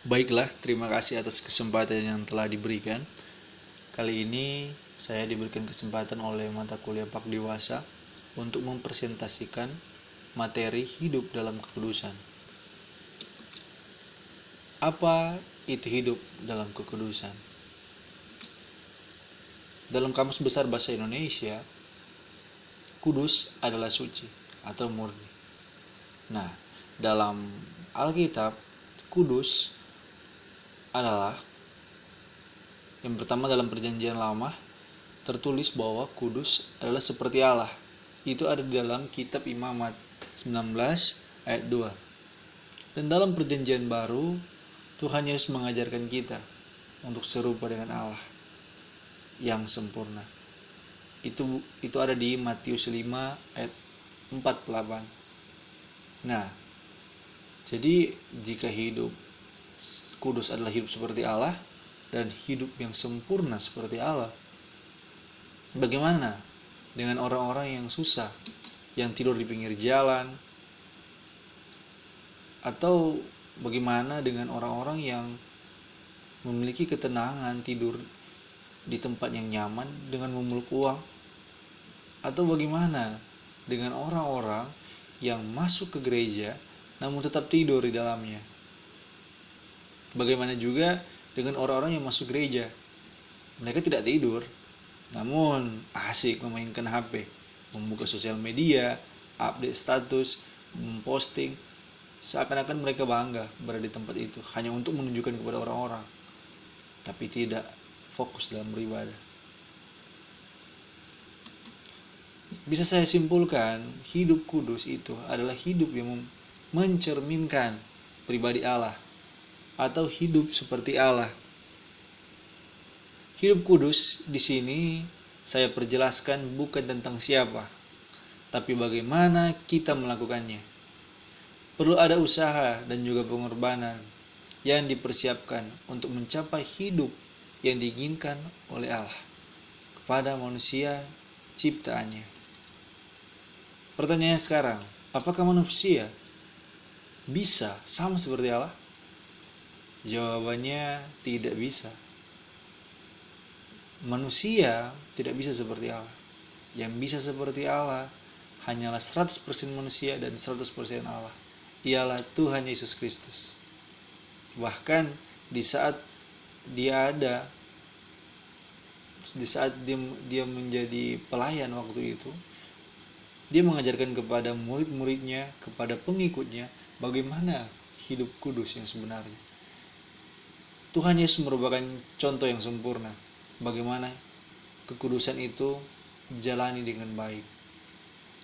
Baiklah, terima kasih atas kesempatan yang telah diberikan. Kali ini saya diberikan kesempatan oleh mata kuliah Pak Dewasa untuk mempresentasikan materi hidup dalam kekudusan. Apa itu hidup dalam kekudusan? Dalam Kamus Besar Bahasa Indonesia, kudus adalah suci atau murni. Nah, dalam Alkitab, kudus adalah yang pertama dalam Perjanjian Lama tertulis bahwa kudus adalah seperti Allah. Itu ada di dalam kitab Imamat 19 ayat 2. Dan dalam Perjanjian Baru, Tuhan Yesus mengajarkan kita untuk serupa dengan Allah yang sempurna. Itu ada di Matius 5 ayat 48. Nah, jadi jika hidup kudus adalah hidup seperti Allah dan hidup yang sempurna seperti Allah, bagaimana dengan orang-orang yang susah, yang tidur di pinggir jalan? Atau bagaimana dengan orang-orang yang memiliki ketenangan tidur di tempat yang nyaman dengan memeluk uang? Atau bagaimana dengan orang-orang yang masuk ke gereja namun tetap tidur di dalamnya? Bagaimana juga dengan orang-orang yang masuk gereja? Mereka tidak tidur, namun asik memainkan HP, membuka sosial media, update status, memposting, seakan-akan mereka bangga berada di tempat itu hanya untuk menunjukkan kepada orang-orang, tapi tidak fokus dalam beribadah. Bisa saya simpulkan, hidup kudus itu adalah hidup yang mencerminkan pribadi Allah atau hidup seperti Allah. Hidup kudus di sini saya perjelaskan bukan tentang siapa, tapi bagaimana kita melakukannya. Perlu ada usaha dan juga pengorbanan yang dipersiapkan untuk mencapai hidup yang diinginkan oleh Allah kepada manusia ciptaannya. Pertanyaannya sekarang, apakah manusia bisa sama seperti Allah? Jawabannya tidak bisa. Manusia tidak bisa seperti Allah. Yang bisa seperti Allah hanyalah 100% manusia dan 100% Allah. Ialah Tuhan Yesus Kristus. Bahkan di saat dia menjadi pelayan waktu itu, dia mengajarkan kepada murid-muridnya, kepada pengikutnya, bagaimana hidup kudus yang sebenarnya. Tuhan Yesus merupakan contoh yang sempurna bagaimana kekudusan itu jalani dengan baik.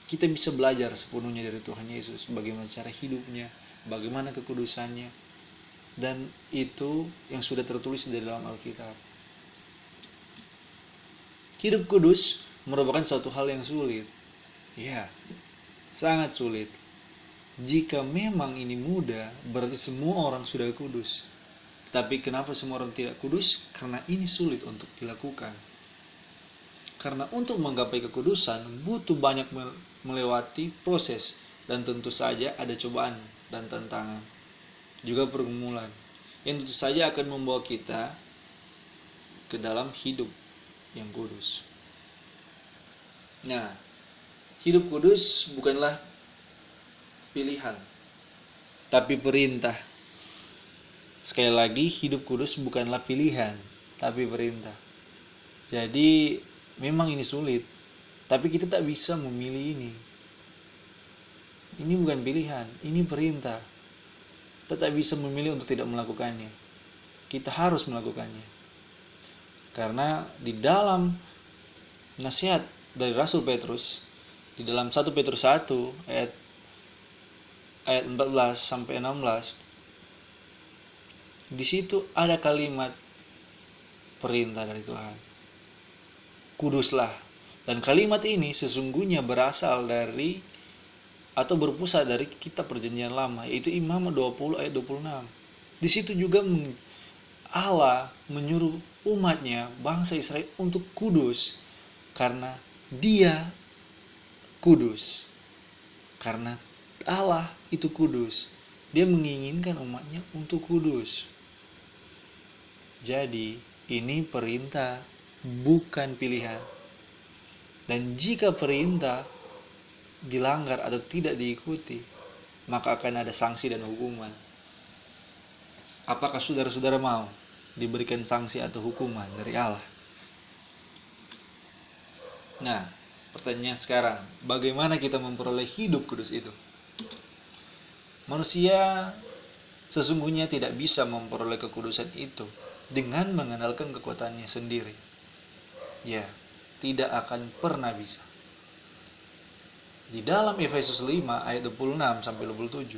Kita bisa belajar sepenuhnya dari Tuhan Yesus, bagaimana cara hidupnya, bagaimana kekudusannya, dan itu yang sudah tertulis di dalam Alkitab. Hidup kudus merupakan suatu hal yang sulit. Ya, sangat sulit. Jika memang ini mudah, berarti semua orang sudah kudus. Tetapi kenapa semua orang tidak kudus? Karena ini sulit untuk dilakukan. Karena untuk menggapai kekudusan butuh banyak melewati proses, dan tentu saja ada cobaan dan tantangan, juga pergumulan yang tentu saja akan membawa kita ke dalam hidup yang kudus. Nah, hidup kudus bukanlah pilihan, tapi perintah. Sekali lagi, hidup kudus bukanlah pilihan, tapi perintah. Jadi, memang ini sulit, tapi kita tak bisa memilih ini. Ini bukan pilihan, ini perintah. Kita tak bisa memilih untuk tidak melakukannya. Kita harus melakukannya. Karena di dalam nasihat dari Rasul Petrus, di dalam 1 Petrus 1 ayat 14 sampai 16, di situ ada kalimat perintah dari Tuhan. Kuduslah. Dan kalimat ini sesungguhnya berasal dari atau berpusat dari kitab Perjanjian Lama, yaitu Imamat 20 ayat 26. Di situ juga Allah menyuruh umatnya, bangsa Israel, untuk kudus karena Dia kudus. Karena Allah itu kudus, Dia menginginkan umatnya untuk kudus. Jadi, ini perintah, bukan pilihan. Dan jika perintah dilanggar atau tidak diikuti, maka akan ada sanksi dan hukuman. Apakah saudara-saudara mau diberikan sanksi atau hukuman dari Allah? Nah, pertanyaan sekarang, bagaimana kita memperoleh hidup kudus itu? Manusia sesungguhnya tidak bisa memperoleh kekudusan itu dengan mengandalkan kekuatannya sendiri. Ya, tidak akan pernah bisa. Di dalam Efesus 5 ayat 26 sampai 27,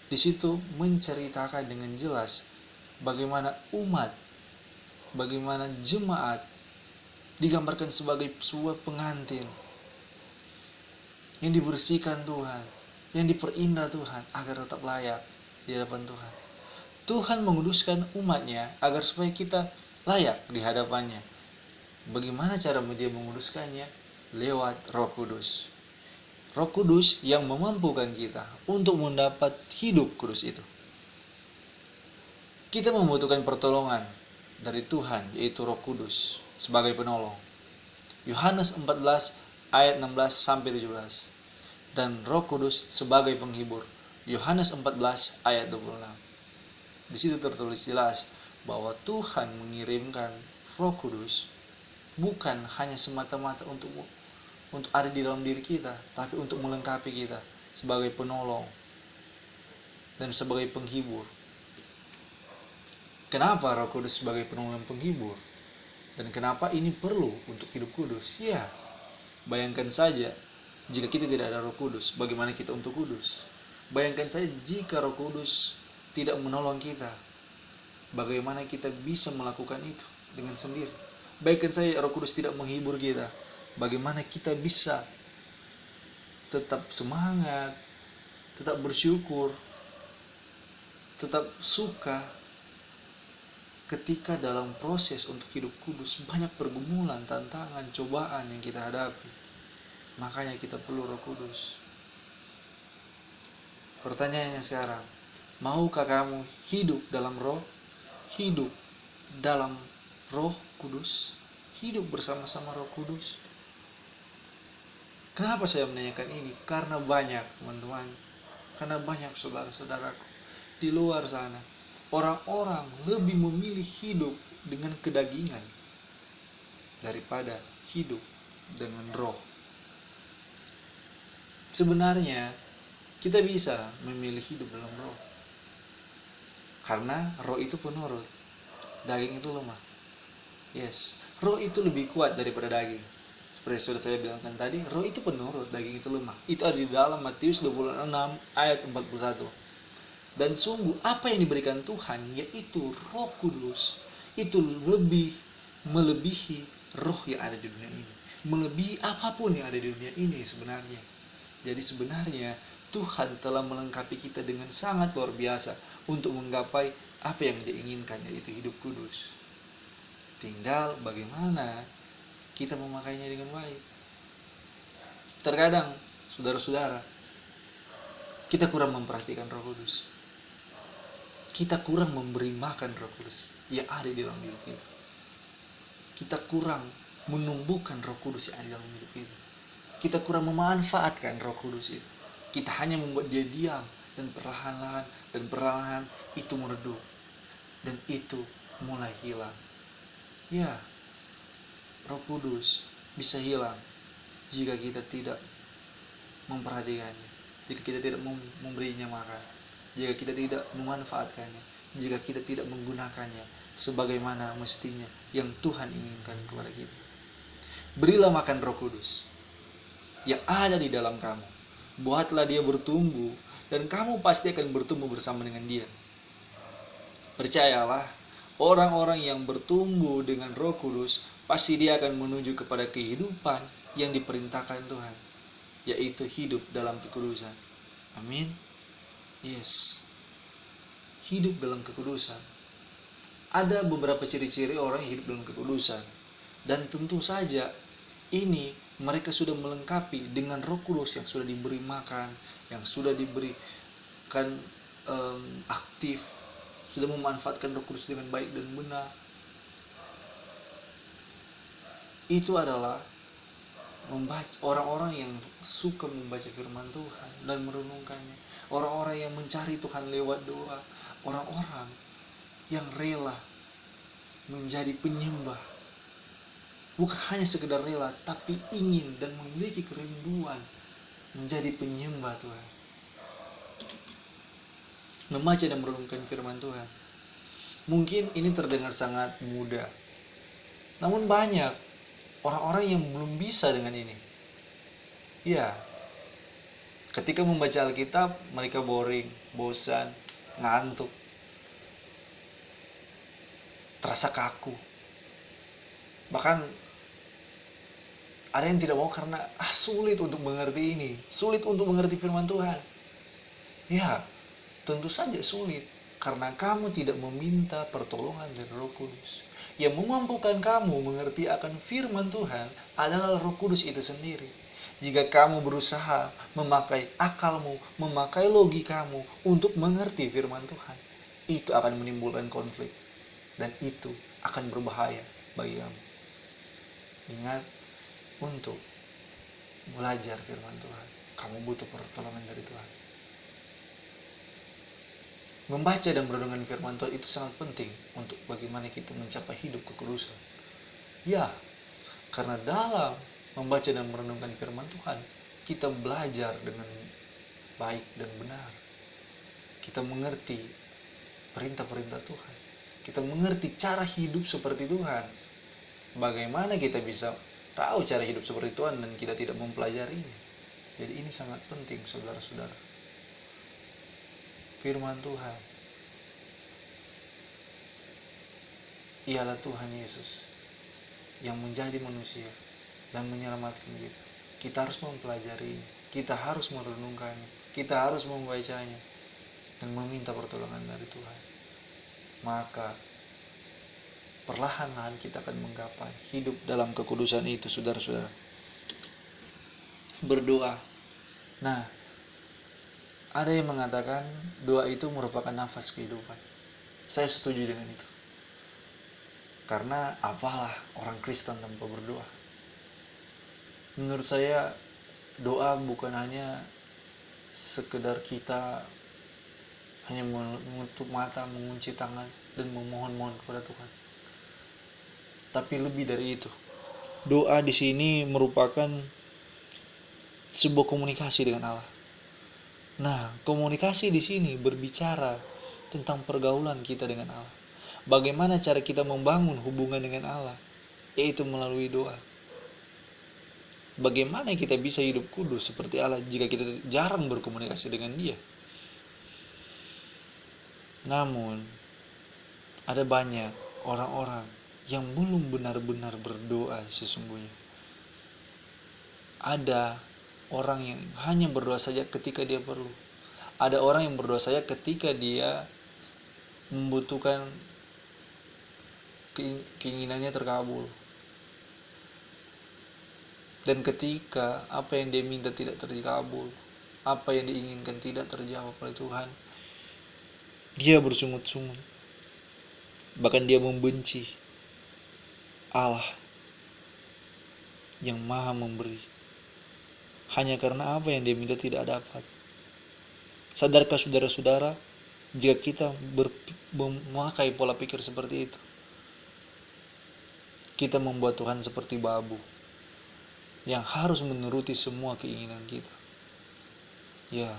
di situ menceritakan dengan jelas bagaimana umat, bagaimana jemaat digambarkan sebagai sebuah pengantin yang dibersihkan Tuhan, yang diperindah Tuhan agar tetap layak di hadapan Tuhan. Tuhan menguduskan umatnya agar supaya kita layak di hadapannya. Bagaimana cara Dia menguduskannya? Lewat Roh Kudus. Roh Kudus yang memampukan kita untuk mendapat hidup kudus itu. Kita membutuhkan pertolongan dari Tuhan, yaitu Roh Kudus sebagai penolong. Yohanes 14 ayat 16 sampai 17. Dan Roh Kudus sebagai penghibur. Yohanes 14 ayat 26. Di situ tertulis jelas bahwa Tuhan mengirimkan Roh Kudus bukan hanya semata-mata untuk ada di dalam diri kita, tapi untuk melengkapi kita sebagai penolong dan sebagai penghibur. Kenapa Roh Kudus sebagai penolong dan penghibur? Dan kenapa ini perlu untuk hidup kudus? Ya, bayangkan saja jika kita tidak ada Roh Kudus, bagaimana kita untuk kudus? Bayangkan saja jika Roh Kudus tidak menolong kita, bagaimana kita bisa melakukan itu dengan sendiri? Bayangkan saja Roh Kudus tidak menghibur kita, bagaimana kita bisa tetap semangat, tetap bersyukur, tetap suka ketika dalam proses untuk hidup kudus banyak pergumulan, tantangan, cobaan yang kita hadapi. Makanya kita perlu Roh Kudus. Pertanyaannya sekarang, maukah kamu hidup dalam Roh? Hidup dalam Roh Kudus? Hidup bersama-sama Roh Kudus? Kenapa saya menanyakan ini? Karena banyak teman-teman, karena banyak saudara-saudaraku di luar sana, orang-orang lebih memilih hidup dengan kedagingan daripada hidup dengan roh. Sebenarnya kita bisa memilih hidup dalam roh, karena roh itu penurut, daging itu lemah. Yes, roh itu lebih kuat daripada daging. Seperti sudah saya bilangkan tadi, roh itu penurut, daging itu lemah. Itu ada di dalam Matius 26 ayat 41. Dan sungguh apa yang diberikan Tuhan, yaitu Roh Kudus, itu lebih melebihi roh yang ada di dunia ini, melebihi apapun yang ada di dunia ini sebenarnya. Jadi sebenarnya Tuhan telah melengkapi kita dengan sangat luar biasa untuk menggapai apa yang Dia inginkan, yaitu hidup kudus. Tinggal bagaimana kita memakainya dengan baik. Terkadang saudara-saudara, kita kurang memperhatikan Roh Kudus. Kita kurang memberi makan Roh Kudus yang ada di dalam hidup kita. Kita kurang menumbuhkan Roh Kudus yang ada di dalam hidup kita. Kita kurang memanfaatkan Roh Kudus itu. Kita hanya membuat dia diam, dan perlahan-lahan itu meredup, dan itu mulai hilang. Ya, Roh Kudus bisa hilang jika kita tidak memperhatikannya, jika kita tidak memberinya makan, jika kita tidak memanfaatkannya, jika kita tidak menggunakannya sebagaimana mestinya yang Tuhan inginkan kepada kita. Berilah makan Roh Kudus yang ada di dalam kamu. Buatlah dia bertumbuh, dan kamu pasti akan bertumbuh bersama dengan dia. Percayalah, orang-orang yang bertumbuh dengan Roh Kudus, pasti dia akan menuju kepada kehidupan yang diperintahkan Tuhan, yaitu hidup dalam kekudusan. Amin. Yes. Hidup dalam kekudusan. Ada beberapa ciri-ciri orang yang hidup dalam kekudusan. Dan tentu saja ini mereka sudah melengkapi dengan Roh Kudus yang sudah diberi makan, yang sudah diberikan aktif, sudah memanfaatkan Roh Kudus dengan baik dan benar. itu adalah membaca, orang-orang yang suka membaca firman Tuhan dan merenungkannya, orang-orang yang mencari Tuhan lewat doa, orang-orang yang rela menjadi penyembah, bukan hanya sekedar rela, tapi ingin dan memiliki kerinduan menjadi penyembah Tuhan, membaca dan merenungkan firman Tuhan. Mungkin ini terdengar sangat mudah, namun banyak orang-orang yang belum bisa dengan ini. Ya, ketika membaca Alkitab, mereka boring, bosan, ngantuk, terasa kaku. Bahkan ada yang tidak mau karena sulit untuk mengerti ini, sulit untuk mengerti firman Tuhan. Ya, tentu saja sulit, karena kamu tidak meminta pertolongan dari Roh Kudus. Yang memampukan kamu mengerti akan firman Tuhan adalah Roh Kudus itu sendiri. Jika kamu berusaha memakai akalmu, memakai logikamu untuk mengerti firman Tuhan, itu akan menimbulkan konflik. Dan itu akan berbahaya bagi kamu. Ingat, untuk belajar firman Tuhan, kamu butuh pertolongan dari Tuhan. Membaca dan merenungkan firman Tuhan itu sangat penting untuk bagaimana kita mencapai hidup kekudusan. Ya, karena dalam membaca dan merenungkan firman Tuhan, kita belajar dengan baik dan benar. Kita mengerti perintah-perintah Tuhan. Kita mengerti cara hidup seperti Tuhan. Bagaimana kita bisa tahu cara hidup seperti Tuhan dan kita tidak mempelajarinya. Jadi ini sangat penting, saudara-saudara. Firman Tuhan ialah Tuhan Yesus yang menjadi manusia dan menyelamatkan kita. Kita harus mempelajarinya, kita harus merenungkannya, kita harus membacanya dan meminta pertolongan dari Tuhan. Maka perlahan-lahan kita akan menggapai hidup dalam kekudusan itu, saudara-saudara. Berdoa. Nah, ada yang mengatakan doa itu merupakan nafas kehidupan. Saya setuju dengan itu. Karena apalah orang Kristen tanpa berdoa? Menurut saya doa bukan hanya sekedar kita hanya menutup mata, mengunci tangan dan memohon-mohon kepada Tuhan. Tapi lebih dari itu. Doa di sini merupakan sebuah komunikasi dengan Allah. Nah, komunikasi di sini berbicara tentang pergaulan kita dengan Allah. Bagaimana cara kita membangun hubungan dengan Allah? Yaitu melalui doa. Bagaimana kita bisa hidup kudus seperti Allah jika kita jarang berkomunikasi dengan Dia? Namun, ada banyak orang-orang yang belum benar-benar berdoa sesungguhnya. Ada orang yang hanya berdoa saja ketika dia perlu. Ada orang yang berdoa saja ketika dia membutuhkan keinginannya terkabul. Dan ketika apa yang dia minta tidak terkabul, apa yang diinginkan tidak terjawab oleh Tuhan, dia bersungut-sungut. Bahkan dia membenci Allah yang Maha Memberi. Hanya karena apa yang dia minta tidak dapat. Sadarkah saudara-saudara, jika kita memakai pola pikir seperti itu, kita membuat Tuhan seperti babu yang harus menuruti semua keinginan kita. Ya,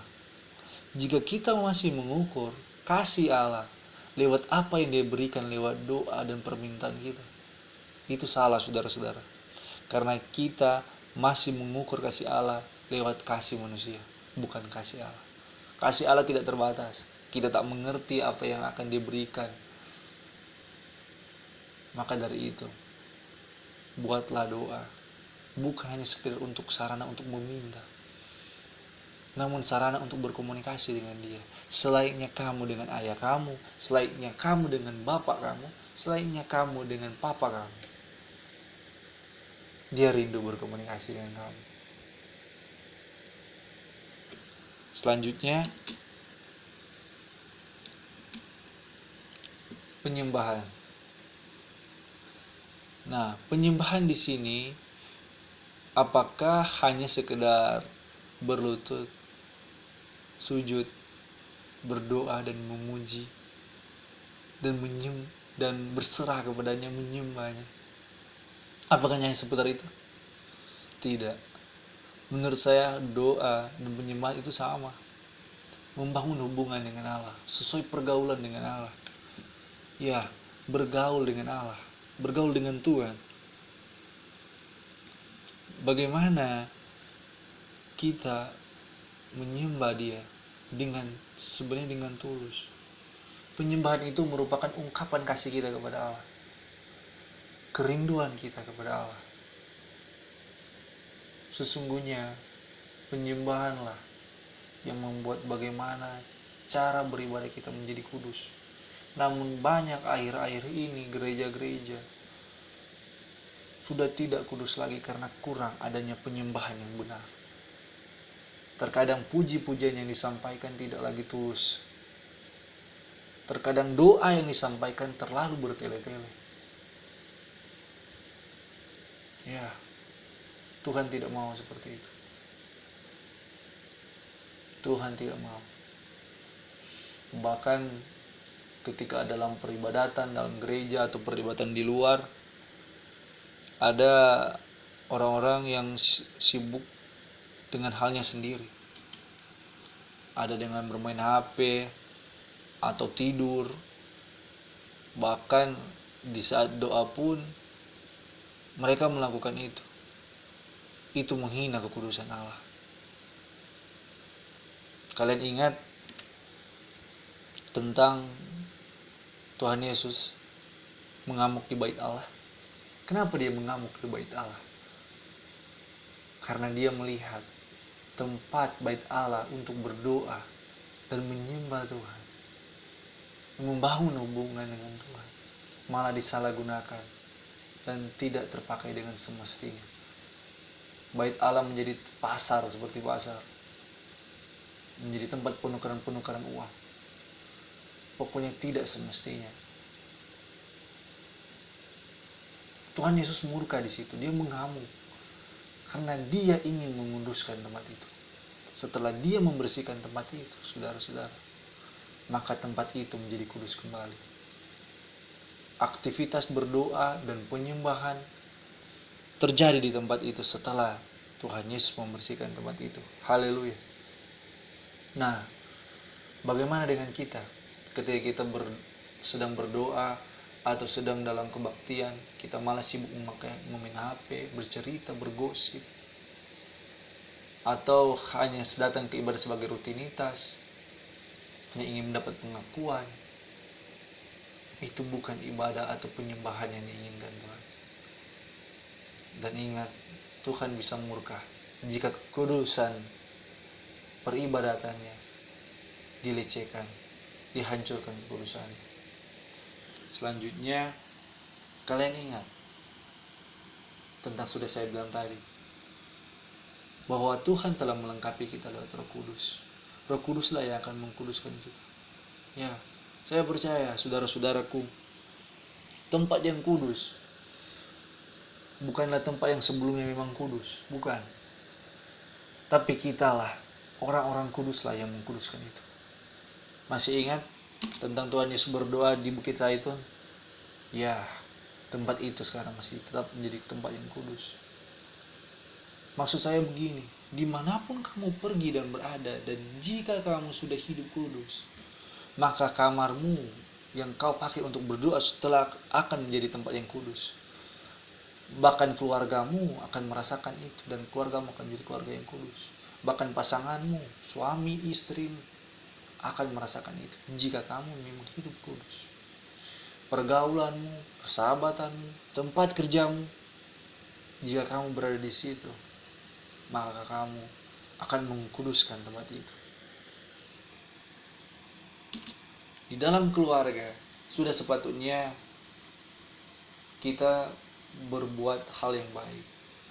jika kita masih mengukur kasih Allah lewat apa yang Dia berikan lewat doa dan permintaan kita, itu salah, saudara-saudara. Karena kita masih mengukur kasih Allah lewat kasih manusia, bukan kasih Allah. Kasih Allah tidak terbatas. Kita tak mengerti apa yang akan diberikan. Maka dari itu, buatlah doa. Bukan hanya sekedar untuk sarana untuk meminta, namun sarana untuk berkomunikasi dengan Dia. Selainnya kamu dengan ayah kamu, selainnya kamu dengan bapak kamu, selainnya kamu dengan papa kamu. Dia rindu berkomunikasi dengan kamu. Selanjutnya, penyembahan. Nah, penyembahan di sini apakah hanya sekedar berlutut, sujud, berdoa dan memuji dan berserah kepadanya, menyembahnya? Apakah hanya seputar itu? Tidak. Menurut saya doa dan penyembahan itu sama. Membangun hubungan dengan Allah, sesuai pergaulan dengan Allah. Ya, bergaul dengan Allah, bergaul dengan Tuhan. Bagaimana kita menyembah Dia sebenarnya dengan tulus. Penyembahan itu merupakan ungkapan kasih kita kepada Allah, kerinduan kita kepada Allah. Sesungguhnya penyembahanlah yang membuat bagaimana cara beribadah kita menjadi kudus. Namun banyak akhir-akhir ini gereja-gereja sudah tidak kudus lagi karena kurang adanya penyembahan yang benar. Terkadang puji-pujian yang disampaikan tidak lagi tulus. Terkadang doa yang disampaikan terlalu bertele-tele. Ya, Tuhan tidak mau seperti itu. Tuhan tidak mau. Bahkan ketika dalam peribadatan, dalam gereja atau peribadatan di luar, ada orang-orang yang sibuk dengan halnya sendiri. Ada dengan bermain HP atau tidur. Bahkan di saat doa pun mereka melakukan itu. Itu menghina kekudusan Allah. Kalian ingat tentang Tuhan Yesus mengamuk di bait Allah? Kenapa dia mengamuk di bait Allah? Karena dia melihat tempat bait Allah untuk berdoa dan menyembah Tuhan, membangun hubungan dengan Tuhan, malah disalahgunakan dan tidak terpakai dengan semestinya. Bait Allah menjadi pasar seperti pasar, menjadi tempat penukaran-penukaran uang. Pokoknya tidak semestinya. Tuhan Yesus murka di situ, dia mengamuk karena dia ingin menguduskan tempat itu. Setelah dia membersihkan tempat itu, saudara-saudara, maka tempat itu menjadi kudus kembali. Aktivitas berdoa dan penyembahan terjadi di tempat itu setelah Tuhan Yesus membersihkan tempat itu. Haleluya. Nah, bagaimana dengan kita ketika kita sedang berdoa atau sedang dalam kebaktian, kita malah sibuk main HP, bercerita, bergosip, atau hanya datang ke ibadah sebagai rutinitas, hanya ingin mendapat pengakuan? Itu bukan ibadah atau penyembahan yang diinginkan Tuhan. Dan ingat, Tuhan bisa murka jika kekudusan peribadatannya dilecehkan, dihancurkan kekudusannya. Selanjutnya, kalian ingat tentang sudah saya bilang tadi, bahwa Tuhan telah melengkapi kita lewat Roh Kudus. Roh Kuduslah yang akan mengkuduskan kita. Ya, saya percaya saudara-saudaraku, tempat yang kudus bukanlah tempat yang sebelumnya memang kudus, bukan. Tapi kitalah, orang-orang kuduslah yang mengkuduskan itu. Masih ingat tentang Tuhan Yesus berdoa di Bukit Zaitun? Ya, tempat itu sekarang masih tetap menjadi tempat yang kudus. Maksud saya begini, dimanapun kamu pergi dan berada, dan jika kamu sudah hidup kudus, maka kamarmu yang kau pakai untuk berdoa setelah akan menjadi tempat yang kudus. Bahkan keluargamu akan merasakan itu, dan keluargamu akan menjadi keluarga yang kudus. Bahkan pasanganmu, suami, istrimu akan merasakan itu jika kamu memang hidup kudus. Pergaulanmu, persahabatanmu, tempat kerjamu, jika kamu berada di situ, maka kamu akan mengkuduskan tempat itu. Di dalam keluarga, sudah sepatutnya kita berbuat hal yang baik,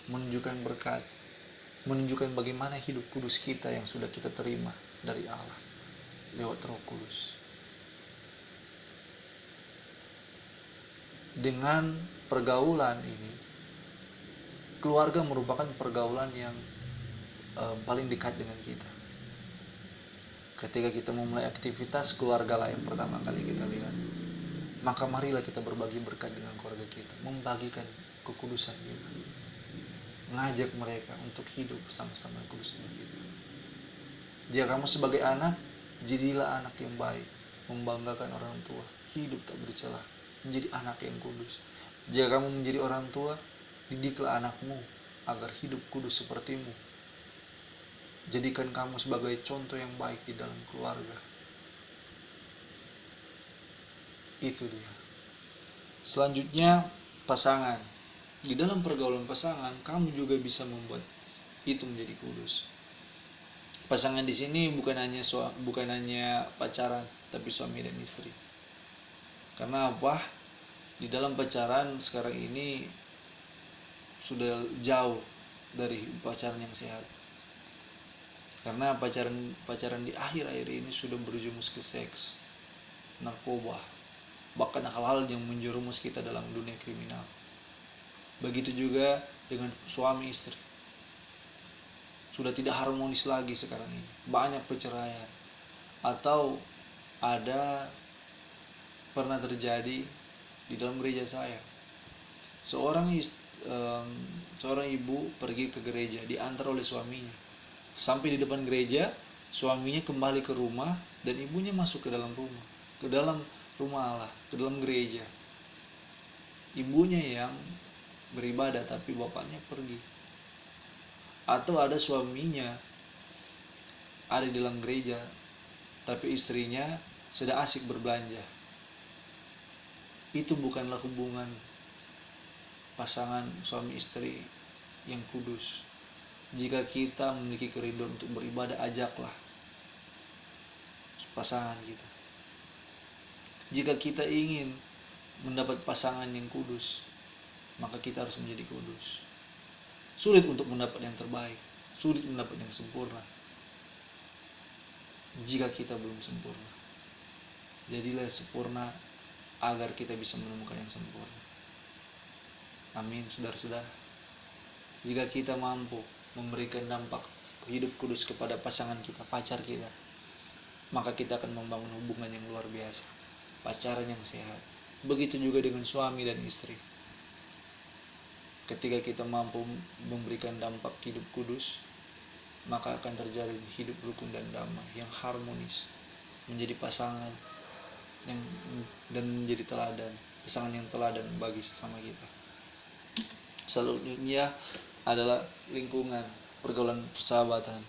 menunjukkan berkat, menunjukkan bagaimana hidup kudus kita yang sudah kita terima dari Allah lewat Roh Kudus. Dengan pergaulan ini, keluarga merupakan pergaulan yang paling dekat dengan kita. Ketika kita memulai aktivitas, keluarga lah yang pertama kali kita lihat. Maka marilah kita berbagi berkat dengan keluarga kita, membagikan kekudusan kita, mengajak mereka untuk hidup bersama-sama kudus dengan kita. Jika kamu sebagai anak, jadilah anak yang baik, membanggakan orang tua, hidup tak bercela, menjadi anak yang kudus. Jika kamu menjadi orang tua, didiklah anakmu agar hidup kudus sepertimu. Jadikan kamu sebagai contoh yang baik di dalam keluarga. Itu dia. Selanjutnya, pasangan. Di dalam pergaulan pasangan, kamu juga bisa membuat itu menjadi kudus. Pasangan di sini bukan hanya pacaran, tapi suami dan istri. Karena apa? Di dalam pacaran sekarang ini sudah jauh dari pacaran yang sehat. Karena pacaran di akhir-akhir ini sudah berjumus ke seks, narkoba, bahkan hal-hal yang menjerumus kita dalam dunia kriminal. Begitu juga dengan suami istri. Sudah tidak harmonis lagi sekarang ini. Banyak perceraian. Atau pernah terjadi di dalam gereja saya. Seorang ibu pergi ke gereja, diantar oleh suaminya. Sampai di depan gereja, suaminya kembali ke rumah dan ibunya masuk ke dalam rumah Allah, ke dalam gereja. Ibunya yang beribadah tapi bapaknya pergi. Atau ada suaminya ada di dalam gereja tapi istrinya sedang asik berbelanja. Itu bukanlah hubungan pasangan suami istri yang kudus. Jika kita memiliki kerinduan untuk beribadah, ajaklah pasangan kita. Jika kita ingin mendapat pasangan yang kudus, maka kita harus menjadi kudus. Sulit untuk mendapat yang terbaik, sulit mendapat yang sempurna jika kita belum sempurna. Jadilah sempurna agar kita bisa menemukan yang sempurna. Amin, saudara-saudara. Jika kita mampu memberikan dampak hidup kudus kepada pasangan kita, pacar kita, maka kita akan membangun hubungan yang luar biasa, pacaran yang sehat. Begitu juga dengan suami dan istri. Ketika kita mampu memberikan dampak hidup kudus, maka akan terjalin hidup rukun dan damai yang harmonis, menjadi pasangan dan menjadi teladan, pasangan yang teladan bagi sesama kita. Selanjutnya adalah lingkungan, pergaulan persahabatan.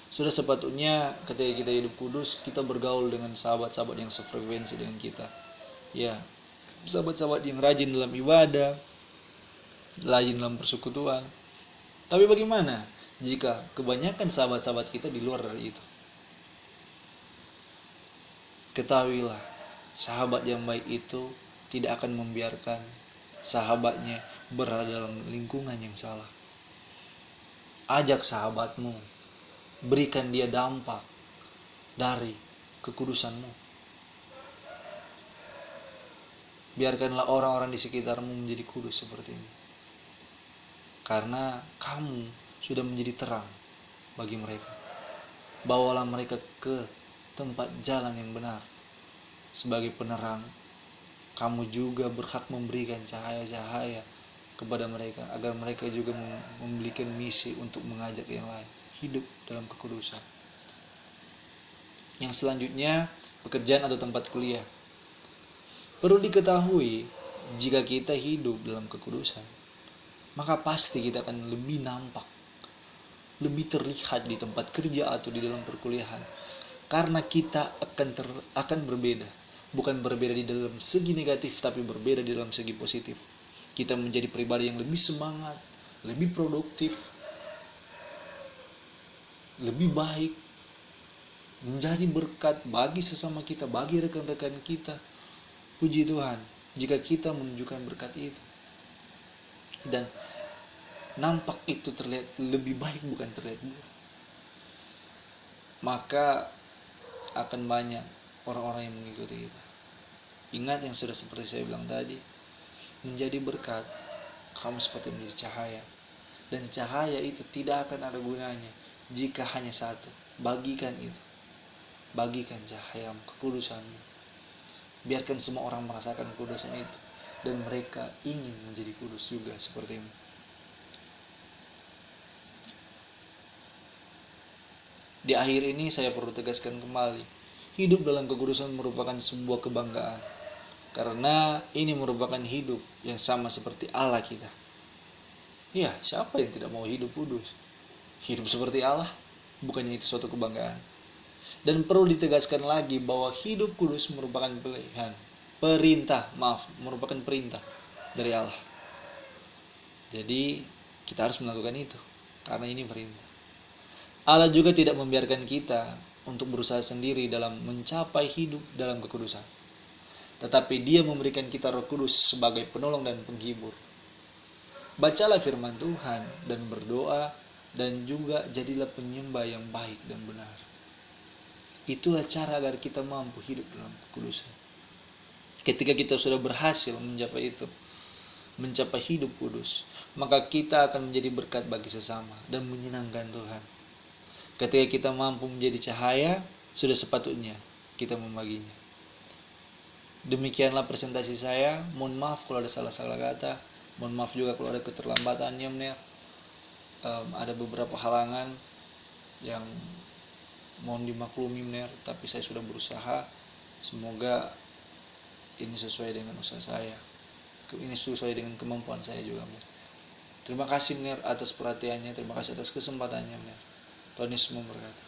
Sudah sepatutnya ketika kita hidup kudus, kita bergaul dengan sahabat-sahabat yang sefrekuensi dengan kita. Ya, sahabat-sahabat yang rajin dalam ibadah, rajin dalam persekutuan. Tapi bagaimana jika kebanyakan sahabat-sahabat kita di luar dari itu? Ketahuilah, sahabat yang baik itu tidak akan membiarkan sahabatnya berada dalam lingkungan yang salah. Ajak sahabatmu, berikan dia dampak dari kekudusanmu. Biarkanlah orang-orang di sekitarmu menjadi kudus seperti ini. Karena kamu sudah menjadi terang bagi mereka. Bawalah mereka ke tempat jalan yang benar. Sebagai penerang, kamu juga berhak memberikan cahaya-cahaya kepada mereka, agar mereka juga memiliki misi untuk mengajak yang lain hidup dalam kekudusan. Yang selanjutnya, pekerjaan atau tempat kuliah. Perlu diketahui, jika kita hidup dalam kekudusan, maka pasti kita akan lebih nampak, lebih terlihat di tempat kerja atau di dalam perkuliahan. Karena kita akan berbeda. Bukan berbeda di dalam segi negatif, tapi berbeda di dalam segi positif. Kita menjadi pribadi yang lebih semangat, lebih produktif, lebih baik, menjadi berkat bagi sesama kita, bagi rekan-rekan kita. Puji Tuhan, jika kita menunjukkan berkat itu. Dan nampak itu terlihat lebih baik, bukan terlihat buruk. Maka akan banyak orang-orang yang mengikuti kita. Ingat yang sudah seperti saya bilang tadi, menjadi berkat, kamu seperti menjadi cahaya. Dan cahaya itu tidak akan ada gunanya jika hanya satu. Bagikan itu. Bagikan cahayamu, kekudusanmu. Biarkan semua orang merasakan kekudusan itu. Dan mereka ingin menjadi kudus juga sepertimu. Di akhir ini saya perlu tegaskan kembali, hidup dalam kekudusan merupakan sebuah kebanggaan. Karena ini merupakan hidup yang sama seperti Allah kita. Ya, siapa yang tidak mau hidup kudus? Hidup seperti Allah, bukannya itu suatu kebanggaan. Dan perlu ditegaskan lagi bahwa hidup kudus merupakan pilihan. Merupakan perintah dari Allah. Jadi, kita harus melakukan itu. Karena ini perintah. Allah juga tidak membiarkan kita untuk berusaha sendiri dalam mencapai hidup dalam kekudusan. Tetapi Dia memberikan kita Roh Kudus sebagai penolong dan penghibur. Bacalah firman Tuhan dan berdoa, dan juga jadilah penyembah yang baik dan benar. Itulah cara agar kita mampu hidup dalam kekudusan. Ketika kita sudah berhasil mencapai itu, mencapai hidup kudus, maka kita akan menjadi berkat bagi sesama dan menyenangkan Tuhan. Ketika kita mampu menjadi cahaya, sudah sepatutnya kita membaginya. Demikianlah presentasi saya. Mohon maaf kalau ada salah-salah kata. Mohon maaf juga kalau ada keterlambatannya, Mner. Ada beberapa halangan yang mohon dimaklumi, Mner. Tapi saya sudah berusaha. Semoga ini sesuai dengan usaha saya. Ini sesuai dengan kemampuan saya juga, Mner. Terima kasih, Mner, atas perhatiannya. Terima kasih atas kesempatannya, Mner. Tuhan Yesus memberkati.